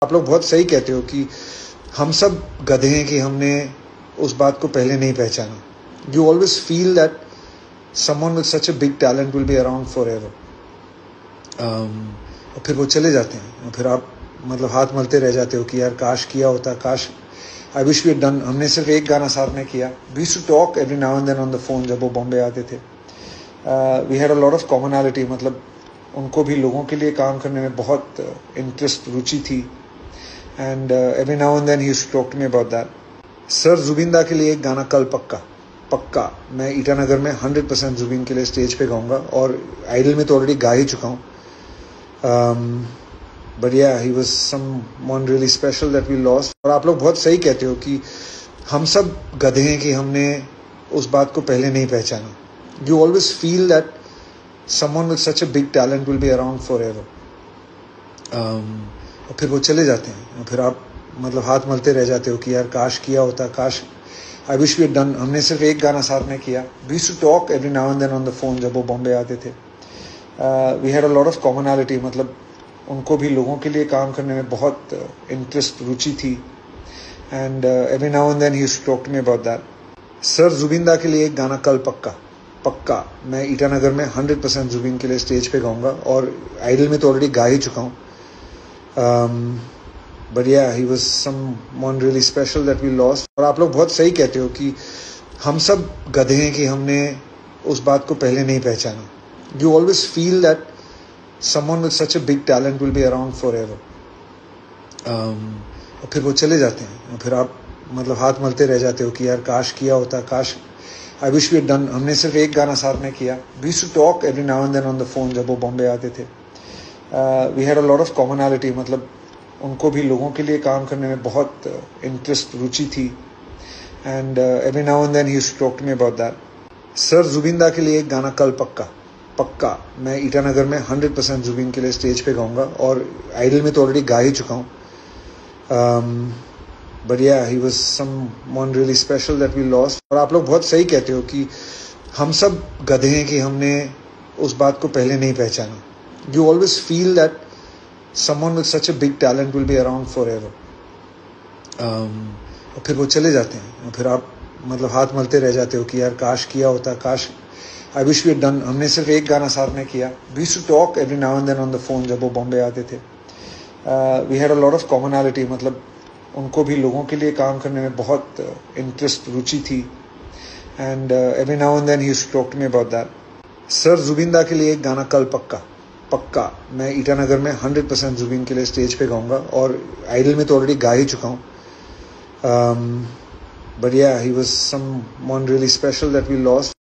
आप लोग बहुत सही कहते हो कि हम सब गधे हैं कि हमने उस बात को पहले नहीं पहचाना. You always feel that someone with such a big talent will be around forever. और फिर वो चले जाते हैं और फिर आप मतलब हाथ मलते रह जाते हो कि यार काश किया होता, काश आई विश वी डन. हमने सिर्फ एक गाना साथ में किया. We used to talk every now and then on the phone जब वो बॉम्बे आते थे. We had a lot of commonality. मतलब उनको भी लोगों के लिए काम करने में बहुत इंटरेस्ट, रुचि थी. And every now and then he used to talk to me about that. Sir Jubinda के लिए एक गाना कल पक्का पक्का. मैं ईटानगर में 100% जुबिन के लिए स्टेज पे गाऊंगा और आइडल में तो ऑलरेडी गा ही चुका हूँ. But yeah he was someone really special that we lost. और आप लोग बहुत सही कहते हो कि हम सब गधे हैं कि हमने उस बात को पहले नहीं पहचाना. You always feel that someone with such a big talent will be around for ever. और फिर वो चले जाते हैं और फिर आप मतलब हाथ मलते रह जाते हो कि यार काश किया होता, काश आई विश वी डन. हमने सिर्फ एक गाना साथ में किया. We used to talk every now and then on the phone जब वो बॉम्बे आते थे. We had a lot of commonality. मतलब उनको भी लोगों के लिए काम करने में बहुत इंटरेस्ट, रुचि थी. And every now and then he used to talk to me about that. Sir Jubinda के लिए एक गाना कल पक्का पक्का. मैं ईटानगर में 100% जुबिन के लिए स्टेज पे गाऊंगा और आइडल में तो ऑलरेडी गा ही चुका हूँ. But yeah he was someone really special that we lost. और आप लोग बहुत सही कहते हो कि हम सब गधे हैं कि हमने उस बात को पहले नहीं पहचाना. You always feel that someone with such a big talent will be around for ever. और फिर वो चले जाते हैं और फिर आप मतलब हाथ मलते रह जाते हो कि यार काश किया होता, काश आई विश वी डन. हमने सिर्फ एक गाना साथ में किया. We used to talk every now and then on the phone जब वो बॉम्बे आते थे. We had a lot of commonality. मतलब उनको भी लोगों के लिए काम करने में बहुत इंटरेस्ट, रुचि थी. And every now and then he used to talk to me about that. Sir Jubinda के लिए एक गाना कल पक्का पक्का. मैं ईटानगर में 100% जुबिन के लिए स्टेज पे गाऊंगा और आइडल में तो ऑलरेडी गा ही चुका हूँ. But yeah he was someone really special that we lost. और आप लोग बहुत सही कहते हो कि हम सब गधे हैं कि हमने उस बात को पहले नहीं पहचाना. You always feel that someone with such a big talent will be around forever. और फिर वो चले जाते हैं और फिर आप मतलब हाथ मलते रह जाते हो कि यार काश किया होता, काश आई विश वी डन. हमने सिर्फ एक गाना साथ में किया. We used to talk every now and then on the phone जब वो बॉम्बे आते थे. We had a lot of commonality. मतलब उनको भी लोगों के लिए काम करने में बहुत इंटरेस्ट, रुचि थी. And every now and then he used to talk to me about that. Sir Jubinda के लिए एक गाना कल पक्का पक्का. मैं ईटानगर में 100% जुबिन के लिए स्टेज पे गाऊंगा और आइडल में तो ऑलरेडी गा ही चुका हूँ. But yeah he was someone really special that we lost.